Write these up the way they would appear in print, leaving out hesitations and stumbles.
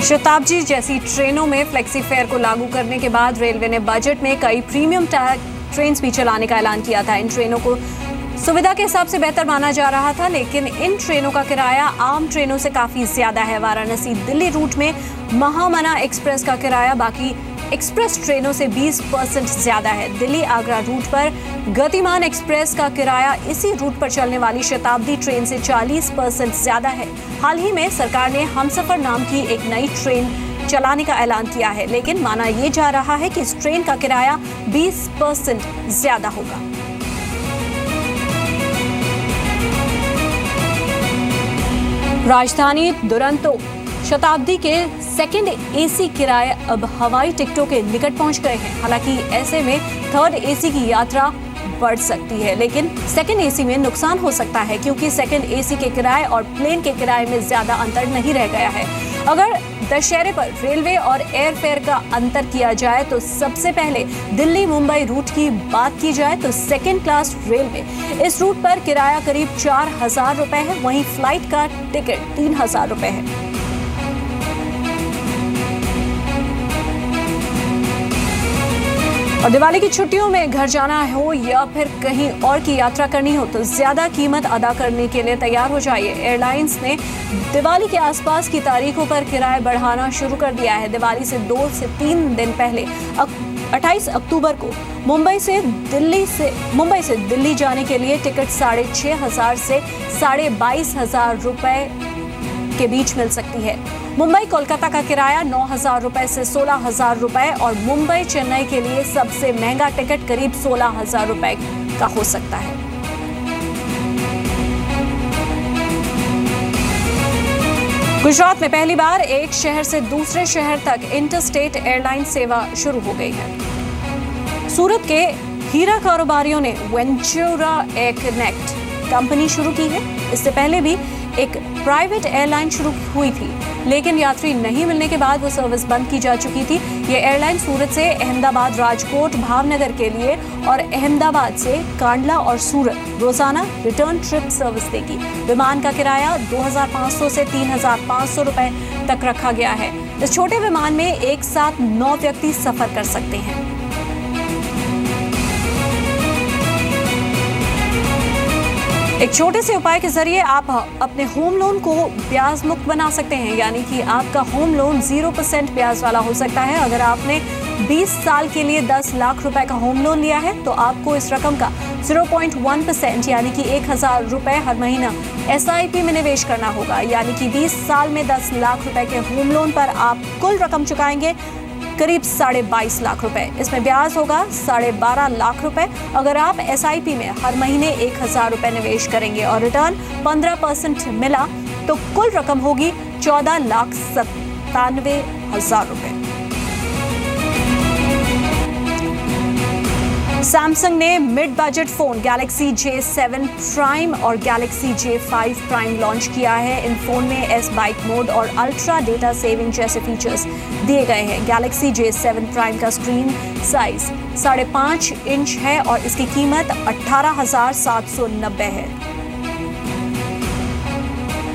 शताब्दी जैसी ट्रेनों में फ्लेक्सी फेयर को लागू करने के बाद रेलवे ने बजट में कई प्रीमियम ट्रेन भी चलाने का ऐलान किया था। इन ट्रेनों को सुविधा के हिसाब से बेहतर माना जा रहा था, लेकिन इन ट्रेनों का किराया आम ट्रेनों से काफी ज्यादा है। वाराणसी दिल्ली रूट में महामना एक्सप्रेस का किराया बाकी एक्सप्रेस ट्रेनों से 20% ज्यादा है। दिल्ली आगरा रूट पर गतिमान एक्सप्रेस का किराया इसी रूट पर चलने वाली शताब्दी ट्रेन से 40% ज्यादा है। हाल ही में सरकार ने हमसफर नाम की एक नई ट्रेन चलाने का ऐलान किया है, लेकिन माना यह जा रहा है कि इस ट्रेन का किराया 20% ज्यादा होगा। राजधानी दुरंतो शताब्दी के सेकंड एसी किराए अब हवाई टिकटों के निकट पहुंच गए हैं। हालांकि ऐसे में थर्ड एसी की यात्रा बढ़ सकती है, लेकिन सेकंड एसी में नुकसान हो सकता है क्योंकि सेकंड एसी के किराए और प्लेन के किराए में ज्यादा अंतर नहीं रह गया है। अगर दशहरे पर रेलवे और एयर फेयर का अंतर किया जाए तो सबसे पहले दिल्ली मुंबई रूट की बात की जाए तो सेकंड क्लास रेलवे इस रूट पर किराया करीब 4,000 रुपए है, वहीं फ्लाइट का टिकट 3,000 रुपए है। और दिवाली की छुट्टियों में घर जाना हो या फिर कहीं और की यात्रा करनी हो तो ज्यादा कीमत अदा करने के लिए तैयार हो जाइए। एयरलाइंस ने दिवाली के आसपास की तारीखों पर किराए बढ़ाना शुरू कर दिया है। दिवाली से 2 से 3 दिन पहले 28 अक्टूबर को मुंबई से दिल्ली जाने के लिए टिकट 6,500 से 22,500 रुपए के बीच मिल सकती है। मुंबई कोलकाता का किराया 9,000 रुपए से 16,000 रुपए और मुंबई चेन्नई के लिए सबसे महंगा टिकट करीब 16,000 रुपए का हो सकता है। गुजरात में पहली बार एक शहर से दूसरे शहर तक इंटरस्टेट एयरलाइन सेवा शुरू हो गई है। सूरत के हीरा कारोबारियों ने वेंचुरा एयर कनेक्ट कंपनी शुरू की है। इससे पहले भी एक प्राइवेट एयरलाइन शुरू हुई थी, लेकिन यात्री नहीं मिलने के बाद वो सर्विस बंद की जा चुकी थी। ये एयरलाइन सूरत से अहमदाबाद, राजकोट, भावनगर के लिए और अहमदाबाद से कांडला और सूरत रोजाना रिटर्न ट्रिप सर्विस देगी। विमान का किराया 2,500 से 3,500 रुपए तक रखा गया है। इस छोटे विमान में एक साथ 9 व्यक्ति सफर कर सकते हैं। एक छोटे से उपाय के जरिए आप अपने होम लोन को ब्याज मुक्त बना सकते हैं, यानी कि आपका होम लोन 0% ब्याज वाला हो सकता है। अगर आपने 20 साल के लिए 10 लाख रुपए का होम लोन लिया है तो आपको इस रकम का 0.1% यानी कि 1,000 रुपए हर महीना SIP में निवेश करना होगा। यानी कि 20 साल में 10 लाख रुपए के होम लोन पर आप कुल रकम चुकाएंगे करीब 22.5 लाख रुपए। इसमें ब्याज होगा 12.5 लाख रुपए। अगर आप SIP में हर महीने 1,000 रुपए निवेश करेंगे और रिटर्न 15% मिला तो कुल रकम होगी 14,97,000 रुपए। सैमसंग ने mid budget phone Galaxy J7 prime और गैलेक्सी J5 प्राइम लॉन्च किया है। इन फोन में S बाइक मोड और अल्ट्रा डेटा सेविंग जैसे फीचर्स दिए गए हैं। गैलेक्सी J7 प्राइम का स्क्रीन साइज 5.5 इंच है और इसकी कीमत 18,790 है।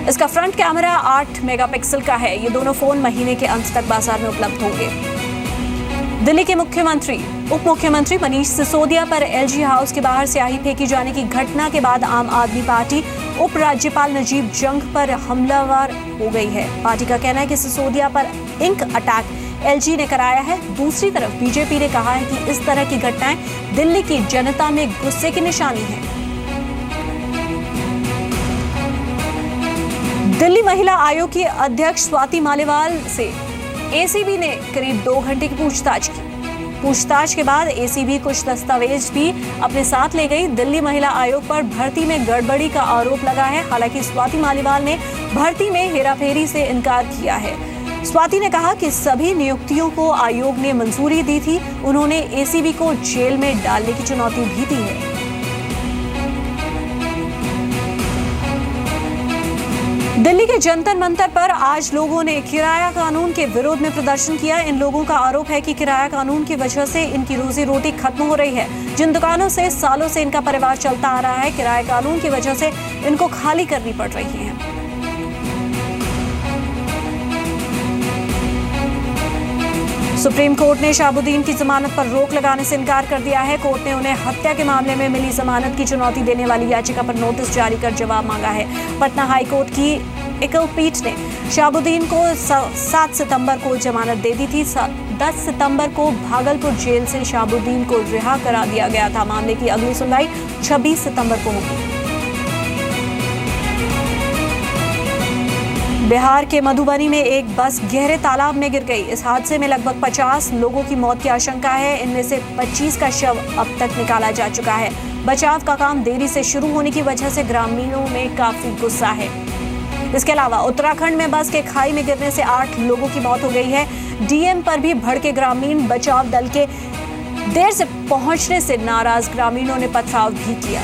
इसका फ्रंट कैमरा 8 मेगापिक्सल का है। ये दोनों फोन महीने के अंत तक बाजार में उपलब्ध होंगे। दिल्ली के उप मुख्यमंत्री मनीष सिसोदिया पर LG हाउस के बाहर स्याही फेंकी जाने की घटना के बाद आम आदमी पार्टी उप राज्यपाल नजीब जंग पर हमलावर हो गई है। पार्टी का कहना है कि सिसोदिया पर इंक अटैक LG ने कराया है। दूसरी तरफ बीजेपी ने कहा है कि इस तरह की घटनाएं दिल्ली की जनता में गुस्से की निशानी है। दिल्ली महिला आयोग की अध्यक्ष स्वाति मालीवाल से ACB ने करीब 2 घंटे की पूछताछ की। पूछताछ के बाद ACB कुछ दस्तावेज भी अपने साथ ले गई। दिल्ली महिला आयोग पर भर्ती में गड़बड़ी का आरोप लगा है। हालांकि स्वाति मालीवाल ने भर्ती में हेराफेरी से इनकार किया है। स्वाति ने कहा कि सभी नियुक्तियों को आयोग ने मंजूरी दी थी। उन्होंने ACB को जेल में डालने की चुनौती भी दी है। दिल्ली के जंतर मंतर पर आज लोगों ने किराया कानून के विरोध में प्रदर्शन किया। इन लोगों का आरोप है कि किराया कानून की वजह से इनकी रोजी रोटी खत्म हो रही है। जिन दुकानों से सालों से इनका परिवार चलता आ रहा है, किराया कानून की वजह से इनको खाली करनी पड़ रही है। सुप्रीम कोर्ट ने शहाबुद्दीन की जमानत पर रोक लगाने से इनकार कर दिया है। कोर्ट ने उन्हें हत्या के मामले में मिली जमानत की चुनौती देने वाली याचिका पर नोटिस जारी कर जवाब मांगा है। पटना हाई कोर्ट की एकल पीठ ने शहाबुद्दीन को 7 सितंबर को जमानत दे दी थी। 10 सितंबर को भागलपुर जेल से शहाबुद्दीन को रिहा करा दिया गया था। मामले की अगली सुनवाई 26 सितंबर को होगी। बिहार के मधुबनी में एक बस गहरे तालाब में गिर गई। इस हादसे में लगभग 50 लोगों की मौत की आशंका है। इनमें से 25 का शव अब तक निकाला जा चुका है। बचाव का काम देरी से शुरू होने की वजह से ग्रामीणों में काफी गुस्सा है। इसके अलावा उत्तराखंड में बस के खाई में गिरने से 8 लोगों की मौत हो गई है। डीएम पर भी भड़के ग्रामीण। बचाव दल के देर से पहुंचने से नाराज ग्रामीणों ने पथराव भी किया।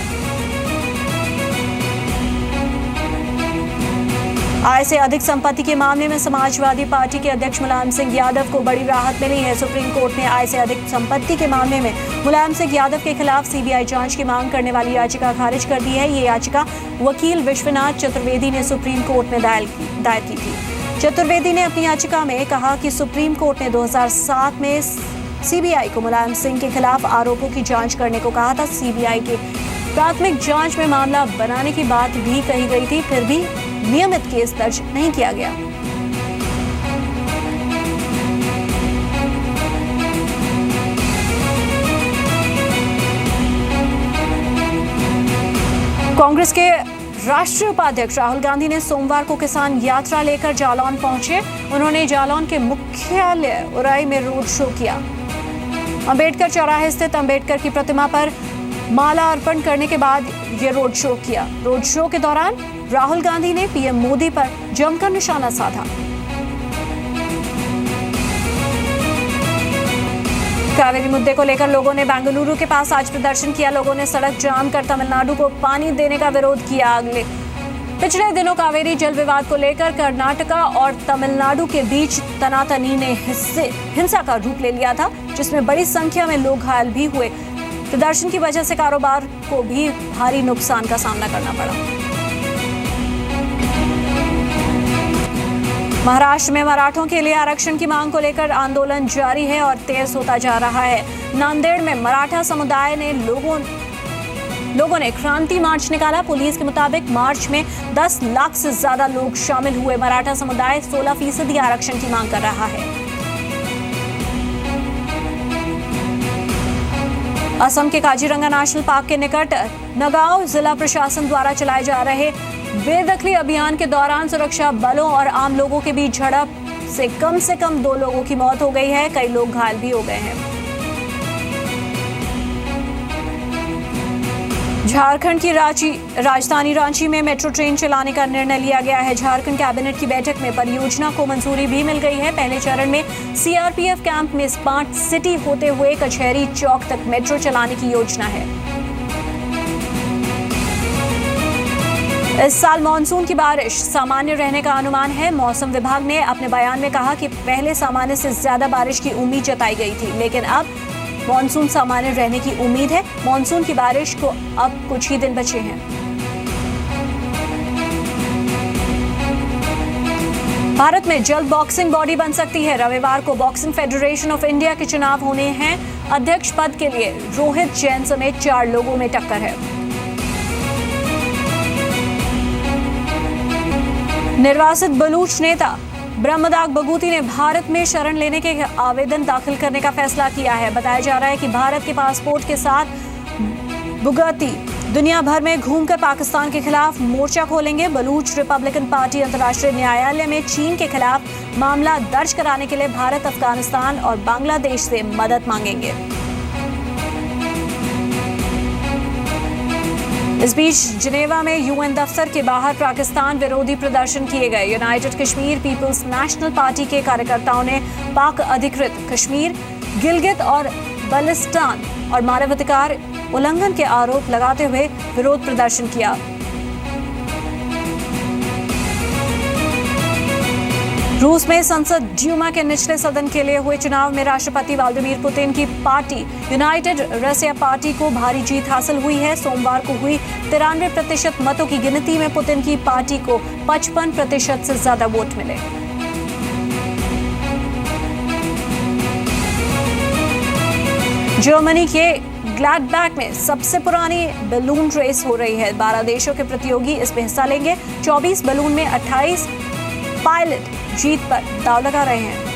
आय से अधिक संपत्ति के मामले में समाजवादी पार्टी के अध्यक्ष मुलायम सिंह यादव को बड़ी राहत मिली है। सुप्रीम कोर्ट ने आय से अधिक संपत्ति के मामले में मुलायम सिंह यादव के खिलाफ सीबीआई जांच की मांग करने वाली याचिका खारिज कर दी है। ये याचिका वकील विश्वनाथ चतुर्वेदी ने सुप्रीम कोर्ट में दायर की थी। चतुर्वेदी ने अपनी याचिका में कहा कि सुप्रीम कोर्ट ने 2007 में सीबीआई को मुलायम सिंह के खिलाफ आरोपों की जांच करने को कहा था। सीबीआई के प्राथमिक जांच में मामला बनाने की बात भी कही गई थी, फिर भी नियमित केस दर्ज नहीं किया गया। कांग्रेस के राष्ट्रीय उपाध्यक्ष राहुल गांधी ने सोमवार को किसान यात्रा लेकर जालौन पहुंचे। उन्होंने जालौन के मुख्यालय उराई में रोड शो किया। अंबेडकर चौराहे स्थित अंबेडकर की प्रतिमा पर माला अर्पण करने के बाद ये रोड शो किया। रोड शो के दौरान राहुल गांधी ने पीएम मोदी पर जमकर निशाना साधा। कावेरी मुद्दे को लेकर लोगों ने बेंगलुरु के पास आज प्रदर्शन किया। लोगों ने सड़क जाम कर तमिलनाडु को पानी देने का विरोध किया। पिछले दिनों कावेरी जल विवाद को लेकर कर्नाटका और तमिलनाडु के बीच तनातनी ने हिंसा का रूप ले लिया था, जिसमें बड़ी संख्या में लोग घायल भी हुए। प्रदर्शन की वजह से कारोबार को भी भारी नुकसान का सामना करना पड़ा। महाराष्ट्र में मराठों के लिए आरक्षण की मांग को लेकर आंदोलन जारी है और तेज होता जा रहा है। नांदेड़ में मराठा समुदाय ने लोगों ने क्रांति मार्च निकाला। पुलिस के मुताबिक मार्च में 10 लाख से ज्यादा लोग शामिल हुए। मराठा समुदाय 16% आरक्षण की मांग कर रहा है। असम के काजीरंगा नेशनल पार्क के निकट नगांव जिला प्रशासन द्वारा चलाए जा रहे बेदखली अभियान के दौरान सुरक्षा बलों और आम लोगों के बीच झड़प से कम 2 लोगों की मौत हो गई है। कई लोग घायल भी हो गए हैं। झारखंड की राजधानी रांची में मेट्रो ट्रेन चलाने का निर्णय लिया गया है। झारखंड कैबिनेट की बैठक में परियोजना को मंजूरी भी मिल गई है। पहले चरण में सीआरपीएफ कैंप में स्मार्ट सिटी होते हुए कचहरी चौक तक मेट्रो चलाने की योजना है। इस साल मानसून की बारिश सामान्य रहने का अनुमान है। मौसम विभाग ने अपने बयान में कहा कि पहले सामान्य से ज्यादा बारिश की उम्मीद जताई गई थी, लेकिन अब मानसून सामान्य रहने की उम्मीद है। मानसून की बारिश को अब कुछ ही दिन बचे हैं। भारत में जल्द बॉक्सिंग बॉडी बन सकती है। रविवार को बॉक्सिंग फेडरेशन ऑफ इंडिया के चुनाव होने हैं। अध्यक्ष पद के लिए रोहित जैन समेत 4 लोगों में टक्कर है। निर्वासित बलूच नेता ब्रह्मदाग बगूती ने भारत में शरण लेने के आवेदन दाखिल करने का फैसला किया है। बताया जा रहा है कि भारत के पासपोर्ट के साथ बुगाती दुनिया भर में घूमकर पाकिस्तान के खिलाफ मोर्चा खोलेंगे। बलूच रिपब्लिकन पार्टी अंतर्राष्ट्रीय न्यायालय में चीन के खिलाफ मामला दर्ज कराने के लिए भारत, अफगानिस्तान और बांग्लादेश से मदद मांगेंगे। इस बीच जिनेवा में यूएन दफ्तर के बाहर पाकिस्तान विरोधी प्रदर्शन किए गए। United Kashmir peoples national party के कार्यकर्ताओं ने पाक अधिकृत कश्मीर, गिलगित और बल्टिस्तान और मानवाधिकार उल्लंघन के आरोप लगाते हुए विरोध प्रदर्शन किया। रूस में संसद ड्यूमा के निचले सदन के लिए हुए चुनाव में राष्ट्रपति व्लादिमीर पुतिन की पार्टी यूनाइटेड रसिया पार्टी को भारी जीत हासिल हुई है। सोमवार को हुई 93% मतों की गिनती में पुतिन की पार्टी को 55% से ज्यादा वोट मिले। जर्मनी के ग्लैडबैक में सबसे पुरानी बलून रेस हो रही है। 12 देशों के प्रतियोगी इसमें हिस्सा लेंगे। 24 बलून में 28 पायलट जीत पर दांव लगा रहे हैं।